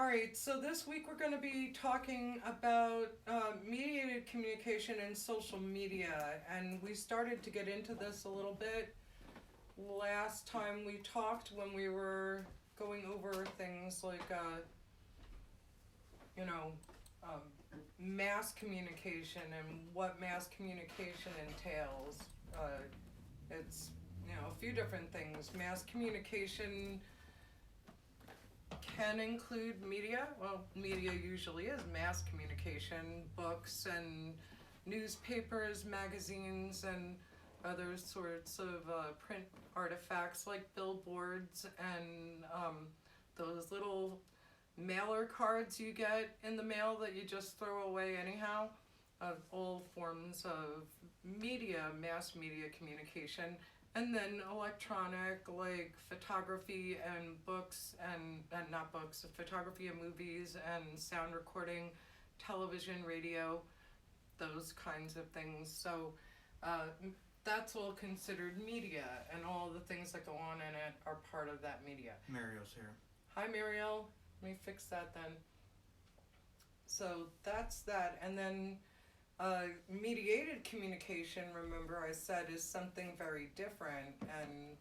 All right, so this week we're going to be talking about mediated communication and social media, and we started to get into this a little bit last time we talked when we were going over things like, you know, um, mass communication and what mass communication entails. It's, a few different things. Mass communication can include media. Well, media usually is mass communication, books and newspapers, magazines, and other sorts of print artifacts like billboards and those little mailer cards you get in the mail that you just throw away anyhow. All forms of media, mass media communication, and then electronic, like photography and books, and not books, photography and movies and sound recording, television, radio, those kinds of things. So that's all considered media, and all the things that go on in it are part of that media. Mario's here. Hi, Mariel. Let me fix that then. So that's that. And then mediated communication, remember I said, is something very different. And,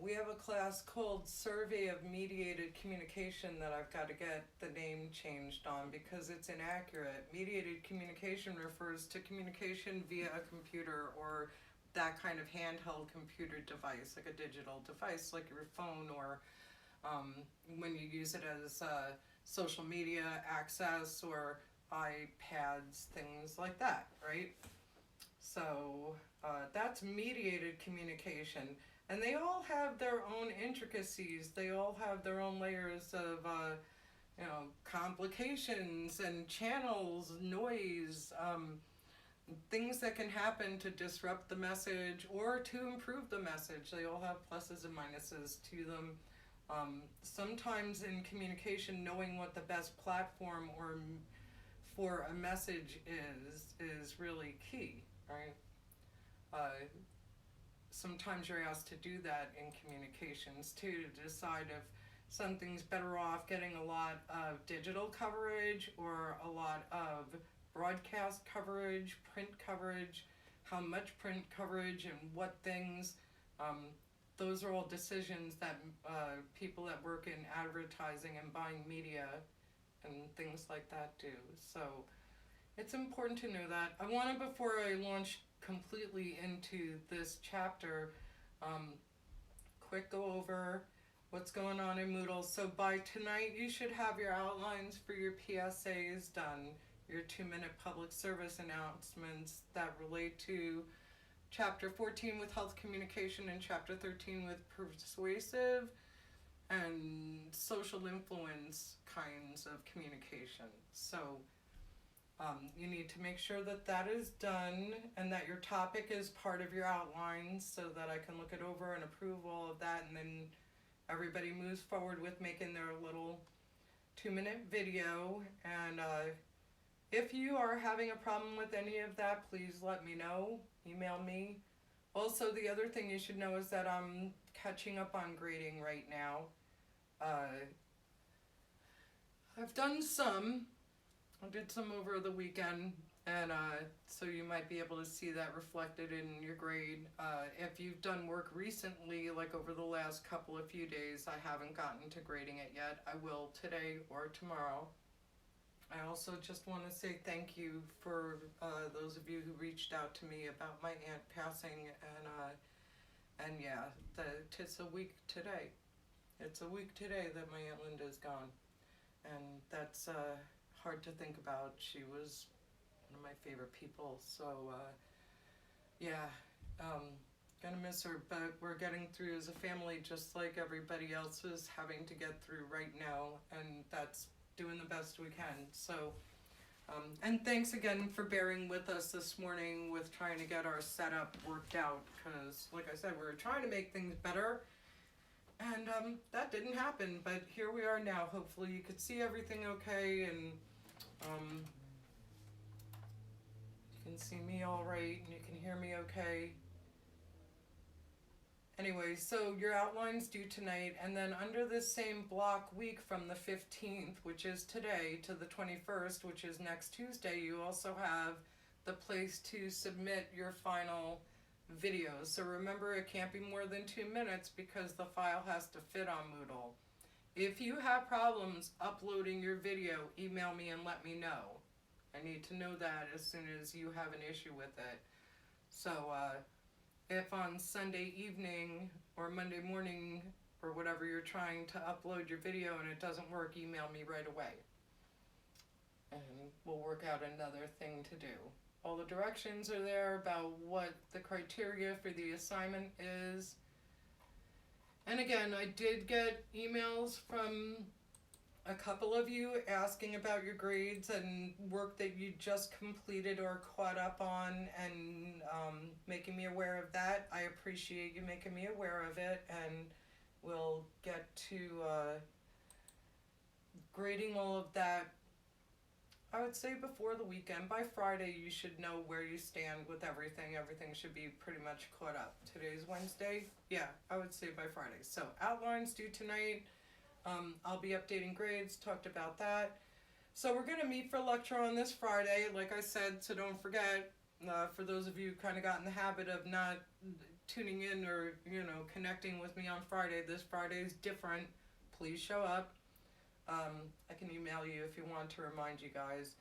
we have a class called Survey of Mediated Communication that I've got to get the name changed on because it's inaccurate. Mediated communication refers to communication via a computer or that kind of handheld computer device, like a digital device, like your phone, or when you use it as social media access or iPads, things like that, right? So that's mediated communication. And they all have their own intricacies. They all have their own layers of, complications and channels, noise, things that can happen to disrupt the message or to improve the message. They all have pluses and minuses to them. Sometimes in communication, knowing what the best platform or for a message is really key, right? Sometimes you're asked to do that in communications too, to decide if something's better off getting a lot of digital coverage or a lot of broadcast coverage, print coverage, how much print coverage and what things. Those are all decisions that people that work in advertising and buying media and things like that do. So it's important to know that. I wanted, before I launch completely into this chapter, quick go over what's going on in Moodle. So by tonight you should have your outlines for your PSAs done, your 2-minute public service announcements that relate to Chapter 14 with health communication and Chapter 13 with persuasive and social influence kinds of communication. So you need to make sure that that is done and that your topic is part of your outlines so that I can look it over and approve all of that, and then everybody moves forward with making their little 2-minute video. And if you are having a problem with any of that, please let me know. Email me. Also, the other thing you should know is that I'm catching up on grading right now. I've done some. I did some over the weekend, and so you might be able to see that reflected in your grade. If you've done work recently, like over the last few days, I haven't gotten to grading it yet. I will today or tomorrow. I also just want to say thank you for those of you who reached out to me about my aunt passing, and yeah, it's a week today. It's a week today that my Aunt Linda's gone, and that's hard to think about. She was one of my favorite people, so yeah, gonna miss her, but we're getting through as a family just like everybody else is having to get through right now, and that's doing the best we can. So and thanks again for bearing with us this morning with trying to get our setup worked out, because like I said, we were trying to make things better, and that didn't happen, but here we are now. Hopefully you could see everything okay, and you can see me all right, and you can hear me okay. Anyway, so your outline's due tonight, and then under this same block week from the 15th, which is today, to the 21st, which is next Tuesday, you also have the place to submit your final videos. So remember, it can't be more than 2 minutes because the file has to fit on Moodle. If you have problems uploading your video, email me and let me know. I need to know that as soon as you have an issue with it. So if on Sunday evening or Monday morning or whatever you're trying to upload your video and it doesn't work, email me right away. And we'll work out another thing to do. All the directions are there about what the criteria for the assignment is. And again, I did get emails from a couple of you asking about your grades and work that you just completed or caught up on, and making me aware of that. I appreciate you making me aware of it, and we'll get to grading all of that, I would say, before the weekend. By Friday, you should know where you stand with everything. Everything should be pretty much caught up. Today's Wednesday. Yeah, I would say by Friday. So outlines due tonight. I'll be updating grades, talked about that. So we're going to meet for lecture on this Friday, like I said, so don't forget, for those of you who kind of got in the habit of not tuning in or, connecting with me on Friday, this Friday is different. Please show up. I can email you if you want to remind you guys.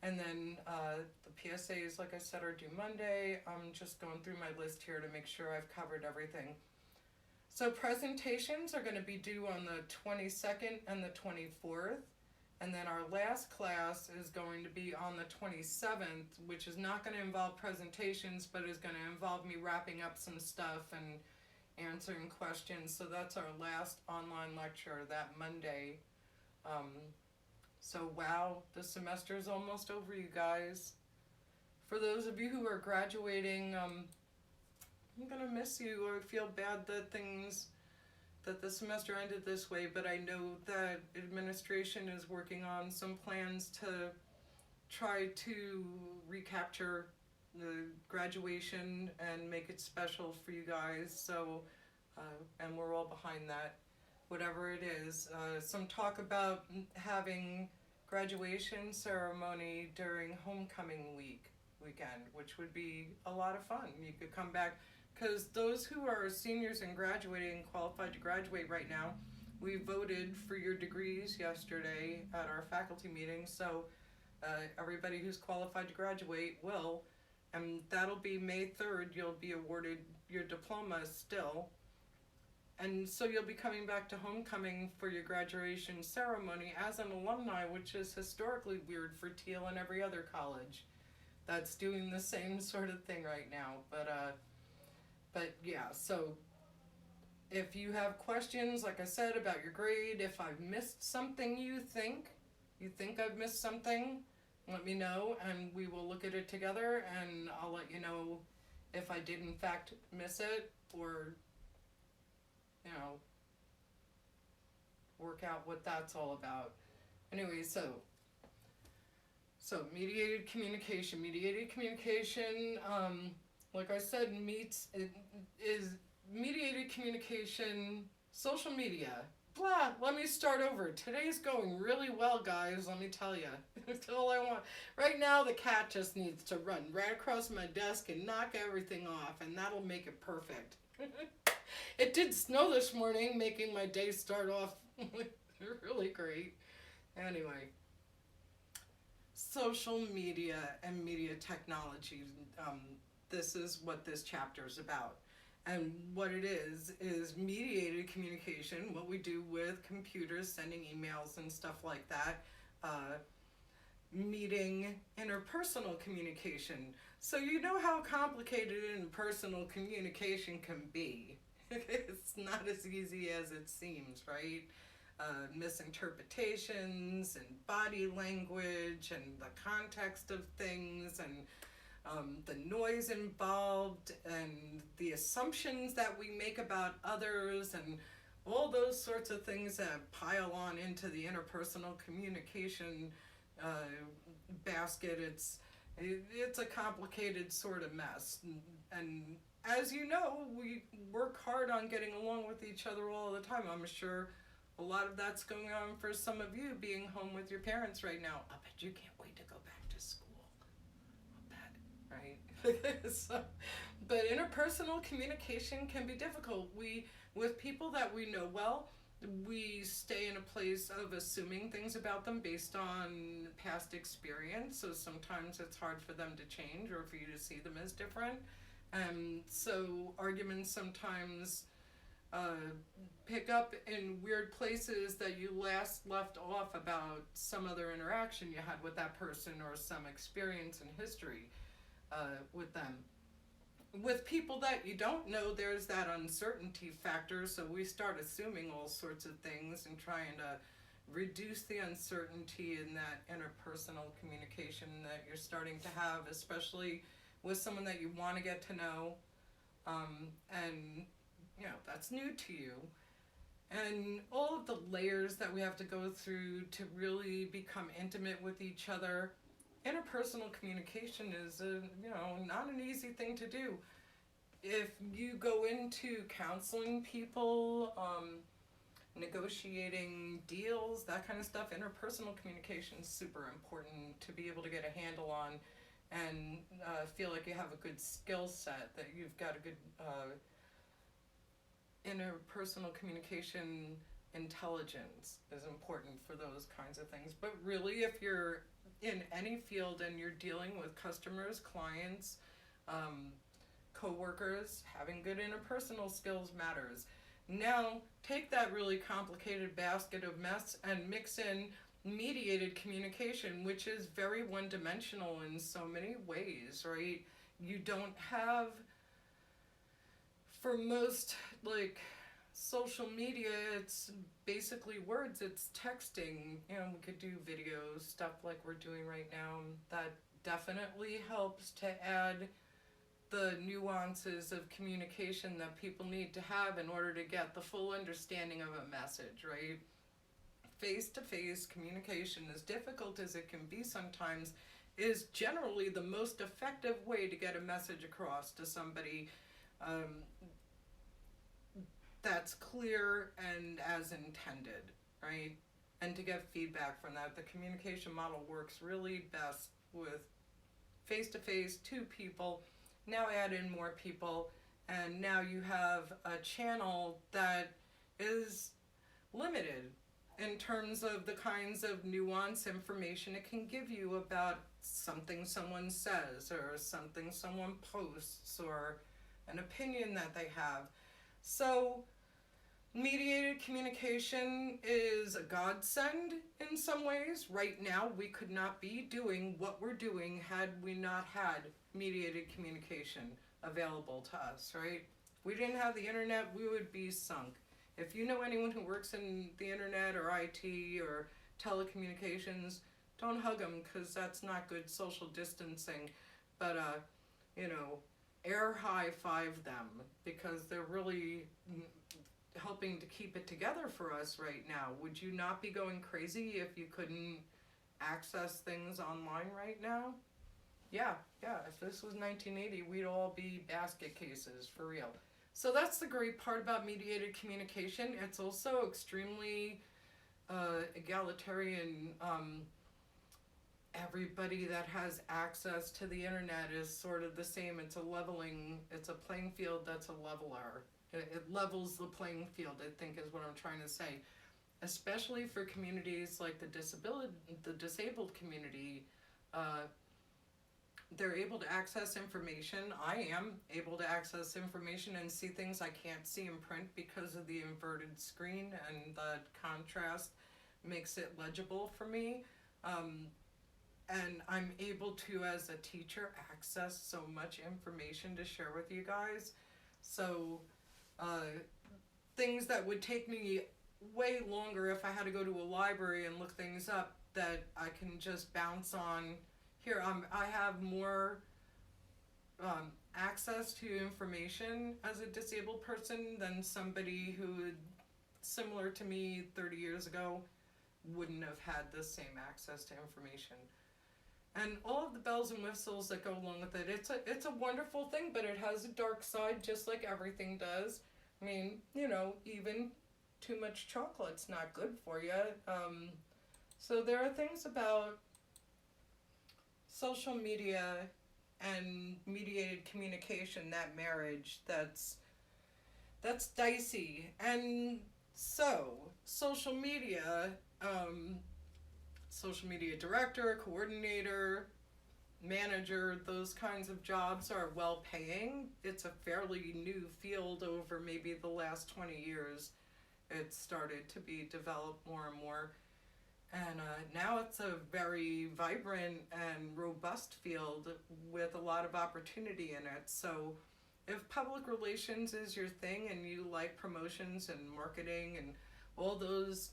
And then the PSAs, like I said, are due Monday. I'm just going through my list here to make sure I've covered everything. So presentations are going to be due on the 22nd and the 24th. And then our last class is going to be on the 27th, which is not going to involve presentations, but is going to involve me wrapping up some stuff and answering questions. So that's our last online lecture that Monday. So wow, the semester is almost over, you guys. For those of you who are graduating, I'm gonna miss you. I feel bad that the semester ended this way, but I know that administration is working on some plans to try to recapture the graduation and make it special for you guys. So, and we're all behind that, whatever it is. Some talk about having graduation ceremony during homecoming weekend, which would be a lot of fun. You could come back. Because those who are seniors and graduating, qualified to graduate right now, we voted for your degrees yesterday at our faculty meeting. So everybody who's qualified to graduate will, and that'll be May 3rd. You'll be awarded your diploma still. And so you'll be coming back to homecoming for your graduation ceremony as an alumni, which is historically weird for Teal and every other college that's doing the same sort of thing right now. But yeah, so if you have questions, like I said, about your grade, if I've missed something you think I've missed something, let me know and we will look at it together, and I'll let you know if I did in fact miss it, or, work out what that's all about. Anyway, so mediated communication. Like I said, is mediated communication, social media. Blah, let me start over. Today's going really well, guys, let me tell you. That's all I want. Right now, the cat just needs to run right across my desk and knock everything off, and that'll make it perfect. It did snow this morning, making my day start off really great. Anyway. Social media and media technology. This is what this chapter is about. And what it is mediated communication, what we do with computers, sending emails and stuff like that. Meeting interpersonal communication. So you know how complicated interpersonal communication can be. It's not as easy as it seems, right? Misinterpretations and body language and the context of things and the noise involved and the assumptions that we make about others and all those sorts of things that pile on into the interpersonal communication basket. It's a complicated sort of mess, and as you know, we work hard on getting along with each other all the time. I'm sure a lot of that's going on for some of you being home with your parents right now. I bet you can't wait to go back to school. I bet, right? So, but interpersonal communication can be difficult. With people that we know well, we stay in a place of assuming things about them based on past experience. So sometimes it's hard for them to change or for you to see them as different. So arguments sometimes pick up in weird places that you last left off about some other interaction you had with that person or some experience in history with them. With people that you don't know, there's that uncertainty factor, so we start assuming all sorts of things and trying to reduce the uncertainty in that interpersonal communication that you're starting to have, especially with someone that you want to get to know, and that's new to you. And all of the layers that we have to go through to really become intimate with each other. Interpersonal communication is not an easy thing to do. If you go into counseling people, negotiating deals, that kind of stuff, interpersonal communication is super important to be able to get a handle on and feel like you have a good skill set, that you've got a good interpersonal communication intelligence is important for those kinds of things. But really, if you're in any field and you're dealing with customers, clients, co-workers, having good interpersonal skills matters. Now, take that really complicated basket of mess and mix in mediated communication, which is very one-dimensional in so many ways, right? You don't have, for most, social media, it's basically words, it's texting. We could do videos, stuff like we're doing right now. That definitely helps to add the nuances of communication that people need to have in order to get the full understanding of a message, right? Face-to-face communication, as difficult as it can be sometimes, is generally the most effective way to get a message across to somebody that's clear and as intended, right? And to get feedback from that. The communication model works really best with face-to-face, two people. Now add in more people, and now you have a channel that is limited in terms of the kinds of nuance information it can give you about something someone says or something someone posts or an opinion that they have. So mediated communication is a godsend in some ways. Right now, we could not be doing what we're doing had we not had mediated communication available to us, right? If we didn't have the internet, we would be sunk. If you know anyone who works in the internet or IT or telecommunications, don't hug them, because that's not good social distancing. But, air high five them, because they're really helping to keep it together for us right now. Would you not be going crazy if you couldn't access things online right now? Yeah, if this was 1980, we'd all be basket cases, for real. So that's the great part about mediated communication. It's also extremely egalitarian. Everybody that has access to the internet is sort of the same. It's a playing field that's a leveler. It levels the playing field, I think, is what I'm trying to say. Especially for communities like the disabled community, they're able to access information. I am able to access information and see things I can't see in print because of the inverted screen, and the contrast makes it legible for me. And I'm able to, as a teacher, access so much information to share with you guys. So things that would take me way longer if I had to go to a library and look things up, that I can just bounce on here. I have more access to information as a disabled person than somebody who, similar to me 30 years ago, wouldn't have had the same access to information. and all of the bells and whistles that go along with it. It's a wonderful thing, but it has a dark side, just like everything does. I mean, even too much chocolate's not good for you. So there are things about social media and mediated communication, that marriage, that's dicey. And so, social media director, coordinator, manager, those kinds of jobs are well paying. It's a fairly new field. Over maybe the last 20 years. It's started to be developed more and more. And now it's a very vibrant and robust field with a lot of opportunity in it. So if public relations is your thing and you like promotions and marketing and all those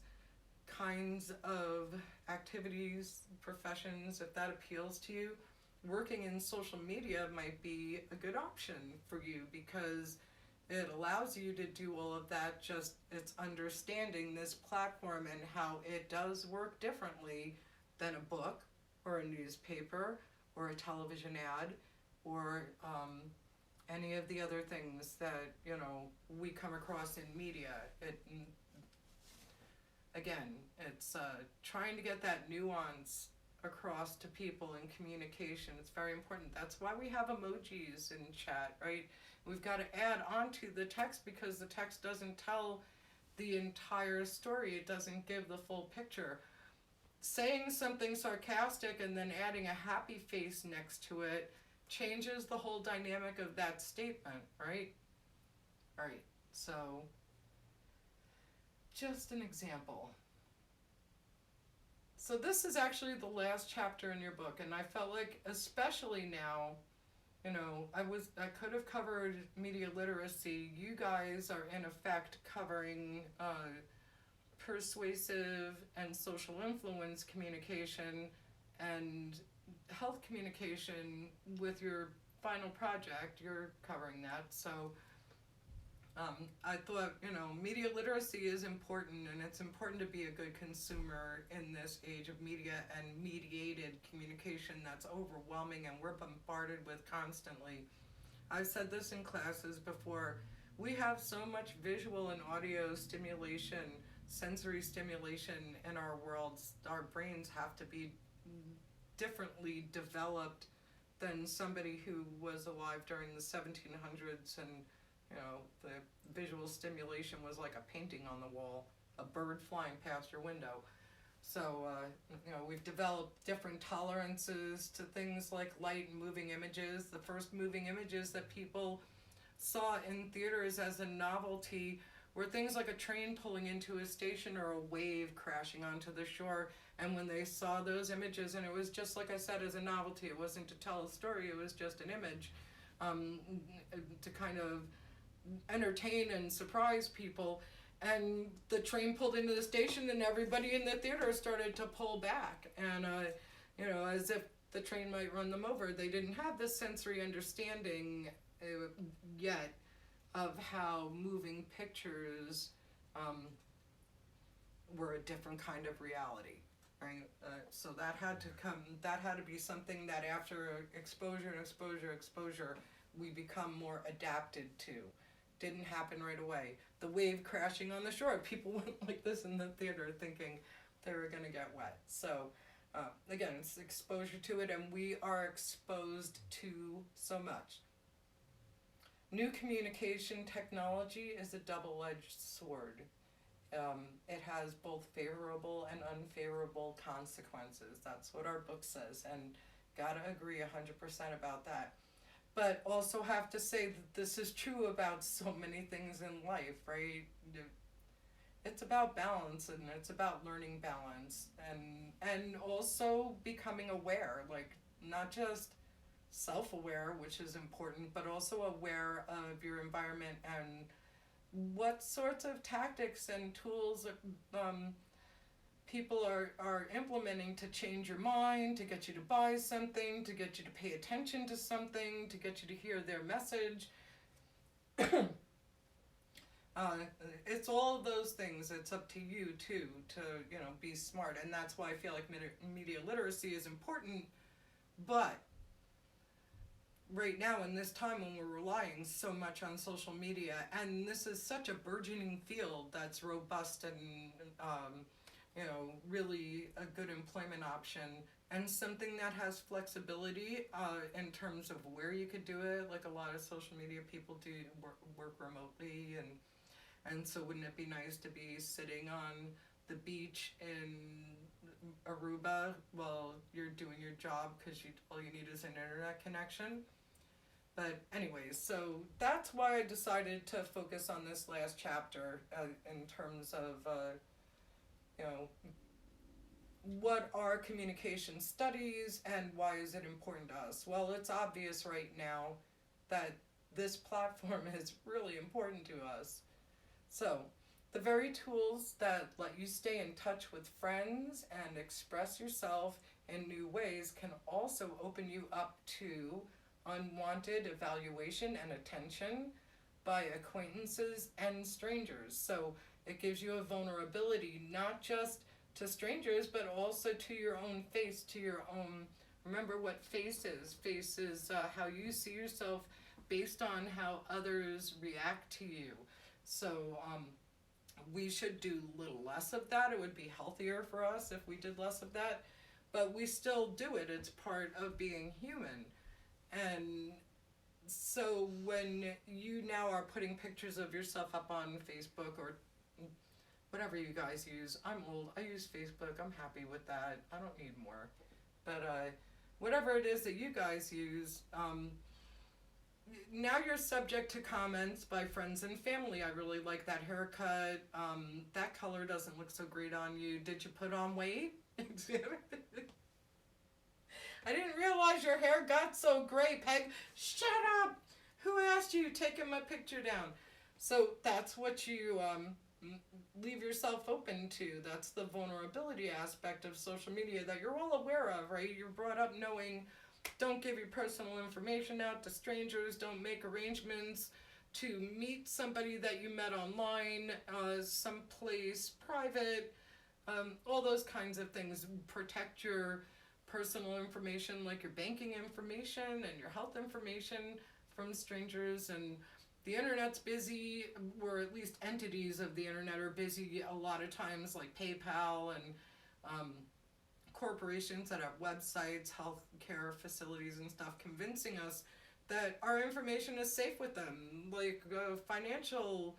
kinds of activities, professions, if that appeals to you, working in social media might be a good option for you, because it allows you to do all of that. Just it's understanding this platform and how it does work differently than a book or a newspaper or a television ad or any of the other things that we come across in media. It's trying to get that nuance across to people in communication. It's very important. That's why we have emojis in chat, right? We've got to add on to the text, because the text doesn't tell the entire story. It doesn't give the full picture. Saying something sarcastic and then adding a happy face next to it changes the whole dynamic of that statement, right? All right, so just an example. So this is actually the last chapter in your book, and I felt like, especially now, I could have covered media literacy. You guys are in effect covering persuasive and social influence communication and health communication with your final project. You're covering that. So I thought, media literacy is important, and it's important to be a good consumer in this age of media and mediated communication that's overwhelming and we're bombarded with constantly. I've said this in classes before. We have so much visual and audio stimulation, sensory stimulation in our worlds. Our brains have to be differently developed than somebody who was alive during the 1700s, and the visual stimulation was like a painting on the wall, a bird flying past your window. So, we've developed different tolerances to things like light and moving images. The first moving images that people saw in theaters as a novelty were things like a train pulling into a station or a wave crashing onto the shore. And when they saw those images, and it was just like I said, as a novelty, it wasn't to tell a story, it was just an image to kind of entertain and surprise people. And the train pulled into the station, and everybody in the theater started to pull back, and as if the train might run them over. They didn't have this sensory understanding yet of how moving pictures were a different kind of reality, right? So that had to be something that after exposure, we become more adapted to. Didn't happen right away. The wave crashing on the shore, people went like this in the theater thinking they were going to get wet. So again, it's exposure to it, and we are exposed to so much. New communication technology is a double-edged sword. It has both favorable and unfavorable consequences. That's what our book says, and gotta agree 100% about that. But also have to say that this is true about so many things in life, right? It's about balance, and it's about learning balance, and also becoming aware, like not just self-aware, which is important, but also aware of your environment and what sorts of tactics and tools people are implementing to change your mind, to get you to buy something, to get you to pay attention to something, to get you to hear their message. It's all of those things. It's up to you too to be smart, and that's why I feel like media literacy is important, But right now, in this time when we're relying so much on social media, and this is such a burgeoning field that's robust and really a good employment option, and something that has flexibility in terms of where you could do it. Like a lot of social media people do work remotely, and so wouldn't it be nice to be sitting on the beach in Aruba while you're doing your job, because all you need is an internet connection. But anyways, so that's why I decided to focus on this last chapter in terms of, you know, what are communication studies and why is it important to us? Well, it's obvious right now that this platform is really important to us. So, the very tools that let you stay in touch with friends and express yourself in new ways can also open you up to unwanted evaluation and attention by acquaintances and strangers. So it gives you a vulnerability, not just to strangers, but also to your own face, to your own. Remember what face is. Face is how you see yourself based on how others react to you. So we should do a little less of that. It would be healthier for us if we did less of that. But we still do it. It's part of being human. And so when you now are putting pictures of yourself up on Facebook or whatever you guys use, I'm old, I use Facebook, I'm happy with that, I don't need more. But whatever it is that you guys use, now you're subject to comments by friends and family. I really like that haircut, that color doesn't look so great on you, did you put on weight? I didn't realize your hair got so gray, Peg. Shut up! Who asked you taking my picture down? So that's what you leave yourself open to. That's the vulnerability aspect of social media that you're all aware of, right? You're brought up knowing, don't give your personal information out to strangers, don't make arrangements to meet somebody that you met online, someplace private, all those kinds of things. Protect your personal information, like your banking information and your health information, from strangers. And the internet's busy, or at least entities of the internet are busy a lot of times, like PayPal and corporations that have websites, healthcare facilities and stuff, convincing us that our information is safe with them, like financial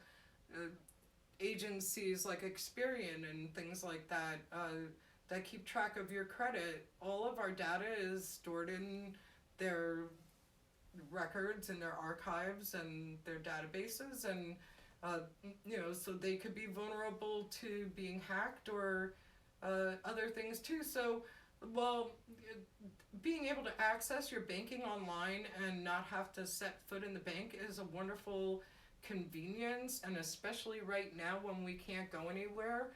agencies like Experian and things like that, that keep track of your credit. All of our data is stored in their records and their archives and their databases, and so they could be vulnerable to being hacked or other things too. So, well, being able to access your banking online and not have to set foot in the bank is a wonderful convenience, and especially right now when we can't go anywhere,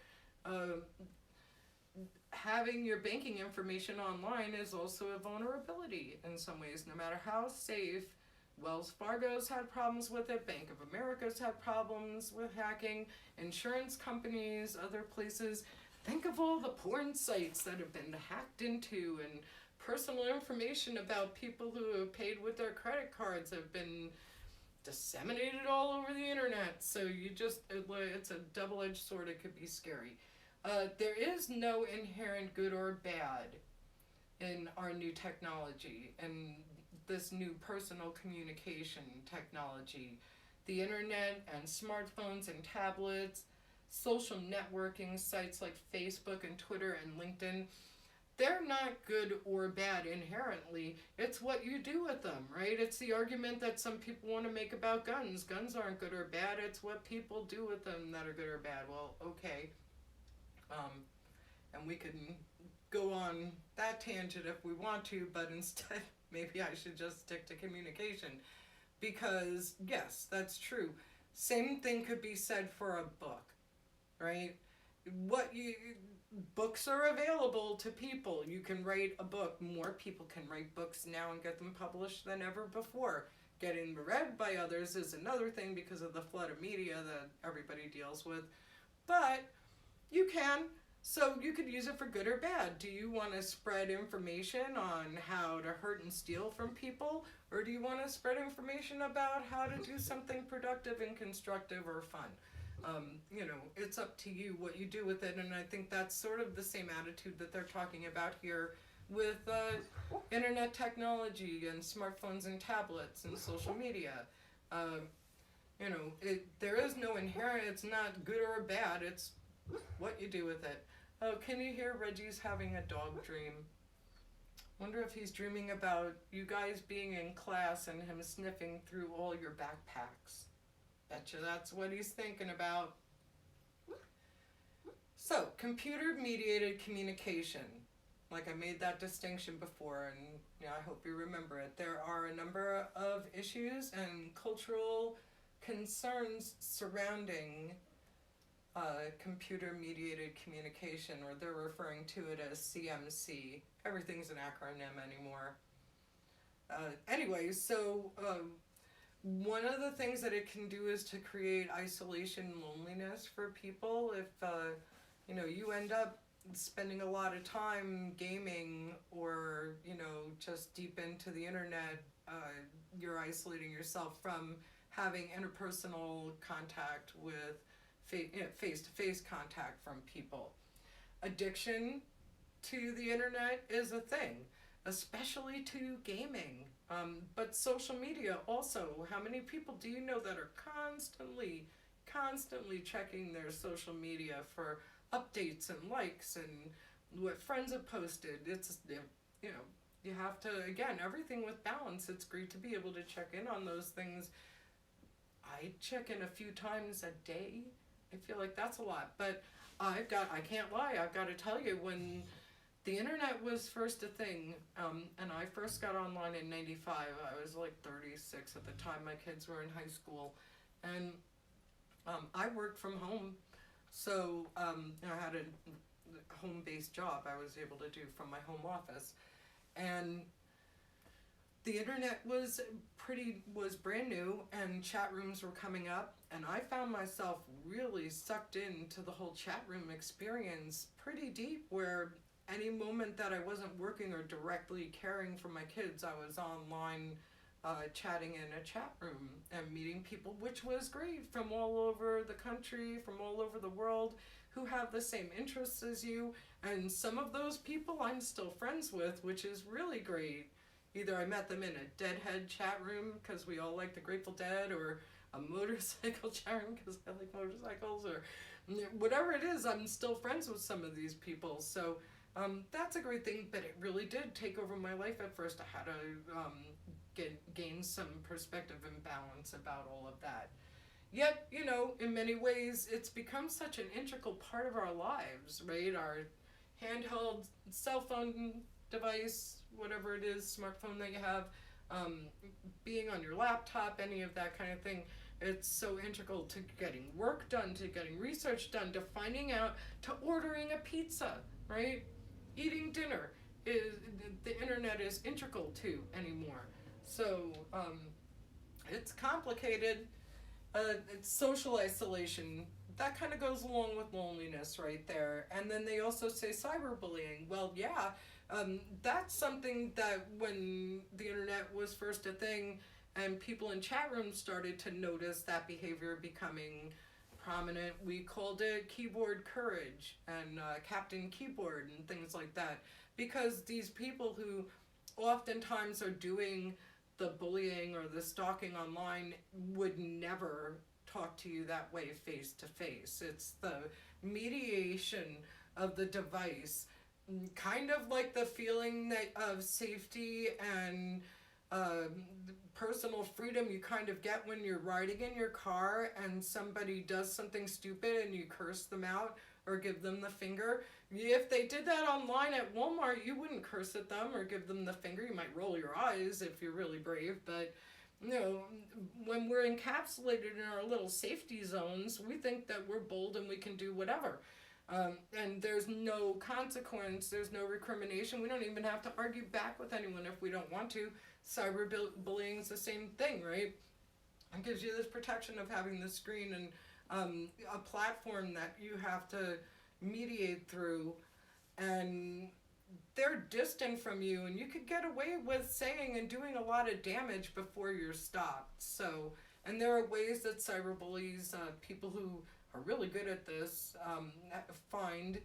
having your banking information online is also a vulnerability in some ways. No matter how safe, Wells Fargo's had problems with it, Bank of America's had problems with hacking, insurance companies, other places. Think of all the porn sites that have been hacked into, and personal information about people who have paid with their credit cards have been disseminated all over the internet. So it's a double-edged sword. It could be scary. There is no inherent good or bad in our new technology and this new personal communication technology. The internet and smartphones and tablets, social networking sites like Facebook and Twitter and LinkedIn, they're not good or bad inherently. It's what you do with them, right? It's the argument that some people want to make about guns. Guns aren't good or bad. It's what people do with them that are good or bad. Well, okay. And we can go on that tangent if we want to, but instead maybe I should just stick to communication, because yes, that's true. Same thing could be said for a book, right? Books are available to people. You can write a book. More people can write books now and get them published than ever before. Getting read by others is another thing because of the flood of media that everybody deals with. But you can. So you could use it for good or bad. Do you want to spread information on how to hurt and steal from people? Or do you want to spread information about how to do something productive and constructive or fun? It's up to you what you do with it. And I think that's sort of the same attitude that they're talking about here with internet technology and smartphones and tablets and social media. There is no inherent, it's not good or bad, it's what you do with it. Oh, can you hear Reggie's having a dog dream? Wonder if he's dreaming about you guys being in class and him sniffing through all your backpacks. Betcha that's what he's thinking about. So, computer-mediated communication. Like I made that distinction before, and I hope you remember it. There are a number of issues and cultural concerns surrounding computer-mediated communication, or they're referring to it as CMC. Everything's an acronym anymore. One of the things that it can do is to create isolation and loneliness for people. If you end up spending a lot of time gaming or just deep into the internet, you're isolating yourself from having interpersonal contact with face-to-face contact from people. Addiction to the internet is a thing, especially to gaming. But social media also. How many people do you know that are constantly checking their social media for updates and likes and what friends have posted? It's, you have to, again, everything with balance. It's great to be able to check in on those things. I check in a few times a day. I feel like that's a lot, but I can't lie, I've got to tell you, when the internet was first a thing, and I first got online in 95, I was like 36 at the time, my kids were in high school, and I worked from home, so I had a home-based job I was able to do from my home office, and the internet was brand new, and chat rooms were coming up, and I found myself really sucked into the whole chat room experience pretty deep, where any moment that I wasn't working or directly caring for my kids, I was online chatting in a chat room and meeting people, which was great, from all over the country, from all over the world, who have the same interests as you, and some of those people I'm still friends with, which is really great. Either I met them in a Deadhead chat room because we all like the Grateful Dead, or a motorcycle chat room because I like motorcycles, or whatever it is, I'm still friends with some of these people. So that's a great thing, but it really did take over my life at first. I had to gain some perspective and balance about all of that. Yet, in many ways, it's become such an integral part of our lives, right? Our handheld cell phone device, whatever it is, smartphone that you have, being on your laptop, any of that kind of thing. It's so integral to getting work done, to getting research done, to finding out, to ordering a pizza, right? Eating dinner. The internet is integral to anymore. So it's complicated. It's social isolation. That kind of goes along with loneliness right there. And then they also say cyberbullying. Well, yeah, that's something that when the internet was first a thing and people in chat rooms started to notice that behavior becoming prominent, we called it keyboard courage and Captain Keyboard and things like that. Because these people who oftentimes are doing the bullying or the stalking online would never talk to you that way face to face. It's the mediation of the device, kind of like the feeling of safety and personal freedom you kind of get when you're riding in your car and somebody does something stupid and you curse them out or give them the finger. If they did that online at Walmart, you wouldn't curse at them or give them the finger. You might roll your eyes if you're really brave, but when we're encapsulated in our little safety zones, we think that we're bold and we can do whatever. And there's no consequence, there's no recrimination. We don't even have to argue back with anyone if we don't want to. Cyberbullying is the same thing, right? It gives you this protection of having the screen and a platform that you have to mediate through, and they're distant from you, and you could get away with saying and doing a lot of damage before you're stopped. So, and there are ways that cyberbullies, people who are really good at this, find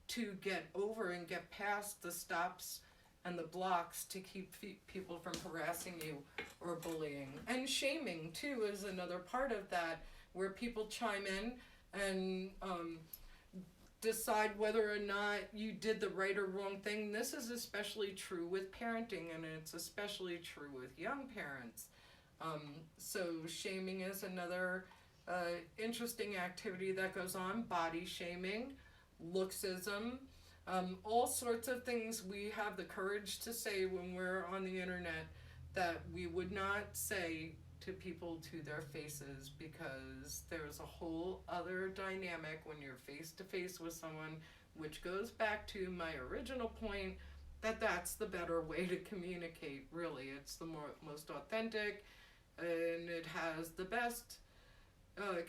to get over and get past the stops and the blocks to keep people from harassing you or bullying. And shaming, too, is another part of that, where people chime in and decide whether or not you did the right or wrong thing. This is especially true with parenting, and it's especially true with young parents. So shaming is another interesting activity that goes on. Body shaming, looksism, all sorts of things we have the courage to say when we're on the internet that we would not say to people to their faces, because there's a whole other dynamic when you're face to face with someone, which goes back to my original point that that's the better way to communicate. Really, it's the most authentic, and it has the best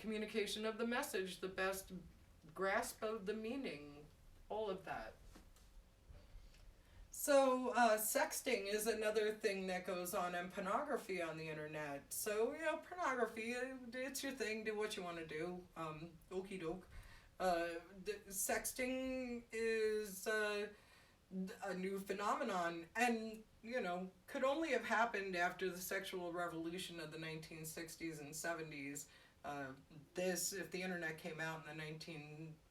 communication of the message, the best grasp of the meaning, all of that. So, sexting is another thing that goes on, and pornography on the internet. So, pornography, it's your thing, do what you want to do. Okie doke. Sexting is a new phenomenon, and, could only have happened after the sexual revolution of the 1960s and 70s. If the internet came out in the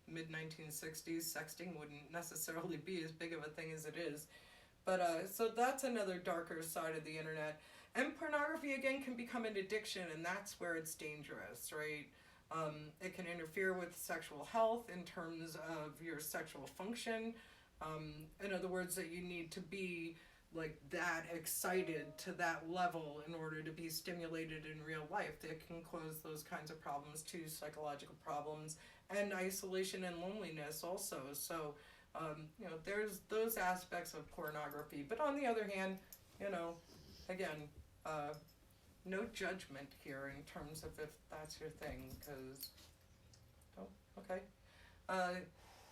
mid-1960s, sexting wouldn't necessarily be as big of a thing as it is. But so that's another darker side of the internet. And pornography, again, can become an addiction, and that's where it's dangerous, right? It can interfere with sexual health in terms of your sexual function. In other words, that you need to be like that excited to that level in order to be stimulated in real life. It can cause those kinds of problems too, psychological problems, and isolation and loneliness also. So, there's those aspects of pornography. But on the other hand, again, no judgment here in terms of if that's your thing, because, okay.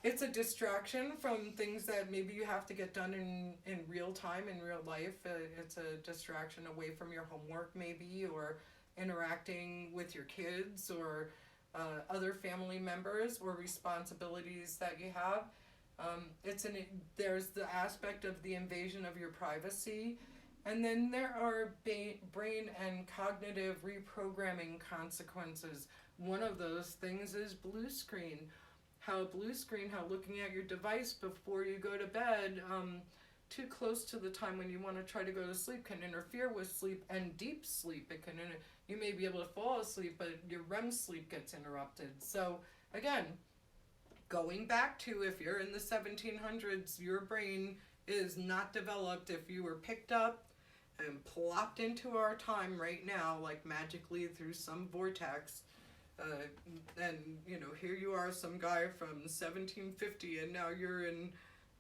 It's a distraction from things that maybe you have to get done in real time, in real life. It's a distraction away from your homework maybe, or interacting with your kids, or other family members, or responsibilities that you have. There's the aspect of the invasion of your privacy, and then there are brain and cognitive reprogramming consequences. One of those things is blue screen. How looking at your device before you go to bed, too close to the time when you want to try to go to sleep, can interfere with sleep and deep sleep. You may be able to fall asleep, but your REM sleep gets interrupted. So again, going back to, if you're in the 1700s, your brain is not developed. If you were picked up and plopped into our time right now, like magically through some vortex, and here you are, some guy from 1750, and now you're in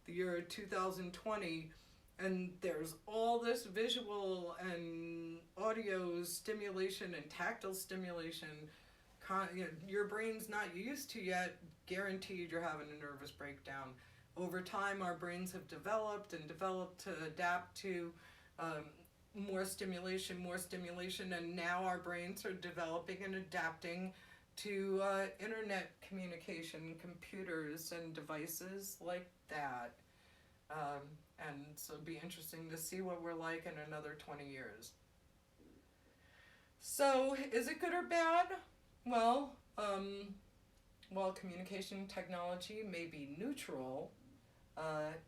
the year 2020, and there's all this visual and audio stimulation and tactile stimulation your brain's not used to yet. Guaranteed you're having a nervous breakdown. Over time, our brains have developed to adapt to more stimulation, and now our brains are developing and adapting to internet communication, computers and devices like that. And so it'd be interesting to see what we're like in another 20 years. So, is it good or bad? Well, while communication technology may be neutral,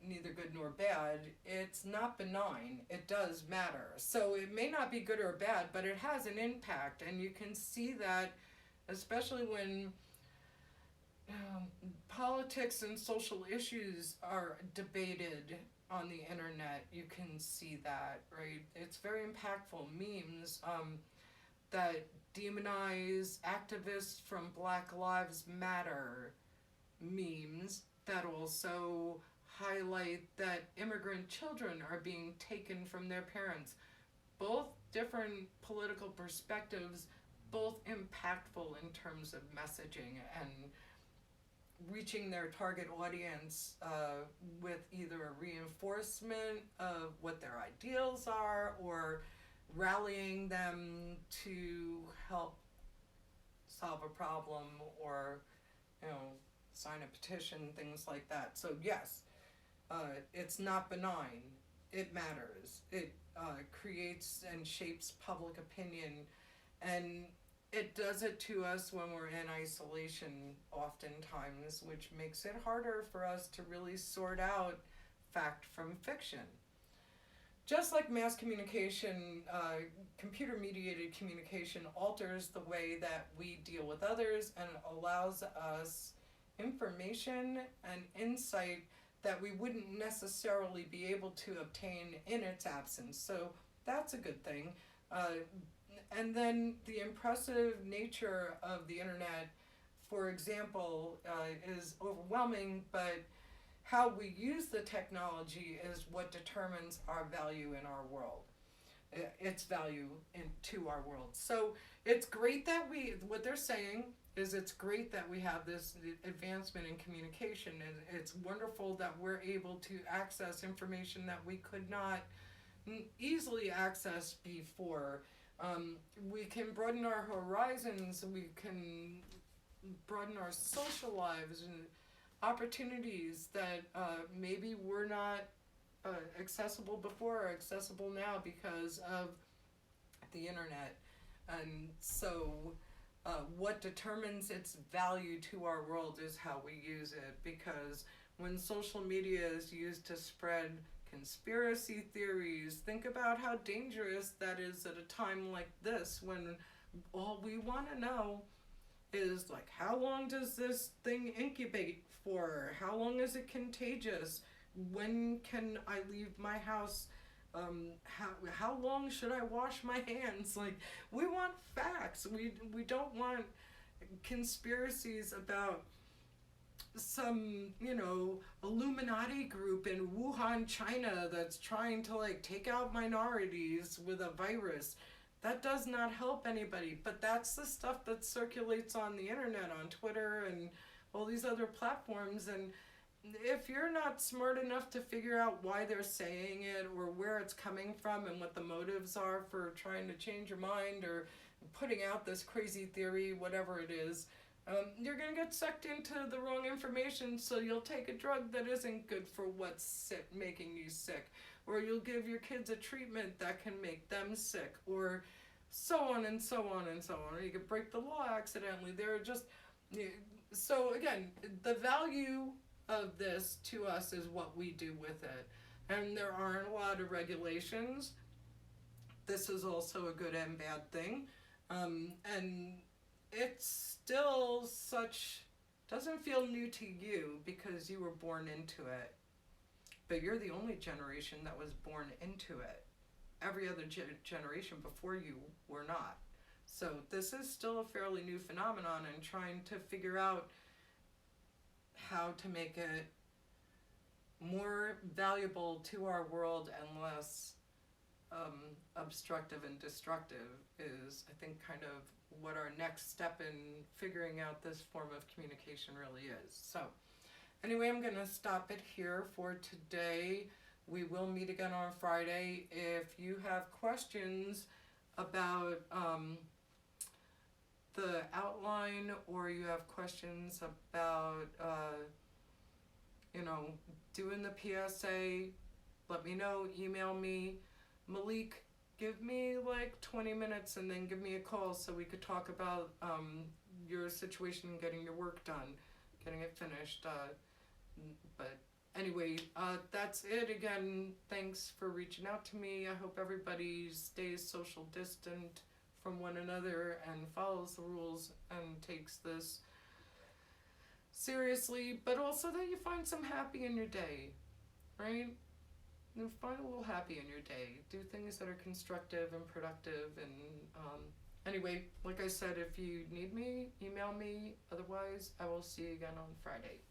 neither good nor bad, it's not benign. It does matter. So it may not be good or bad, but it has an impact, and you can see that especially when politics and social issues are debated on the internet. You can see that, right? It's very impactful. Memes that demonize activists from Black Lives Matter, memes that also highlight that immigrant children are being taken from their parents. Both different political perspectives, both impactful in terms of messaging, and reaching their target audience with either a reinforcement of what their ideals are or rallying them to help solve a problem or, sign a petition, things like that. So yes, it's not benign. It matters. It creates and shapes public opinion, and it does it to us when we're in isolation oftentimes, which makes it harder for us to really sort out fact from fiction. Just like mass communication, computer-mediated communication alters the way that we deal with others and allows us information and insight that we wouldn't necessarily be able to obtain in its absence. So that's a good thing. And then the impressive nature of the internet, for example, is overwhelming, but how we use the technology is what determines our value in our world, its value into our world. So it's great that what they're saying is it's great that we have this advancement in communication, and it's wonderful that we're able to access information that we could not easily access before. We can broaden our horizons, we can broaden our social lives and opportunities that maybe were not accessible before or accessible now because of the internet. And so what determines its value to our world is how we use it, because when social media is used to spread conspiracy theories, think about how dangerous that is at a time like this, when all we want to know is, like, how long does this thing incubate for? How long is it contagious? When can I leave my house? How long should I wash my hands? Like, we want facts. We don't want conspiracies about some, Illuminati group in Wuhan, China that's trying to, like, take out minorities with a virus. That does not help anybody. But that's the stuff that circulates on the internet, on Twitter and all these other platforms. And if you're not smart enough to figure out why they're saying it or where it's coming from and what the motives are for trying to change your mind or putting out this crazy theory, whatever it is, you're going to get sucked into the wrong information, so you'll take a drug that isn't good for what's making you sick, or you'll give your kids a treatment that can make them sick, or so on and so on and so on. Or you could break the law accidentally. So again, the value of this to us is what we do with it. And there aren't a lot of regulations. This is also a good and bad thing. And it's still doesn't feel new to you because you were born into it. But you're the only generation that was born into it. Every other generation before you were not. So this is still a fairly new phenomenon, and trying to figure out how to make it more valuable to our world and less obstructive and destructive is, I think, kind of what our next step in figuring out this form of communication really is. So anyway, I'm going to stop it here for today. We will meet again on Friday. If you have questions about the outline, or you have questions about, doing the PSA, let me know, email me. Malik, give me like 20 minutes and then give me a call so we could talk about your situation and getting your work done, getting it finished. But anyway, that's it. Again, thanks for reaching out to me. I hope everybody stays social distant from one another and follows the rules and takes this seriously, but also that you find some happy in your day, right? You find a little happy in your day. Do things that are constructive and productive. And anyway, like I said, if you need me, email me. Otherwise, I will see you again on Friday.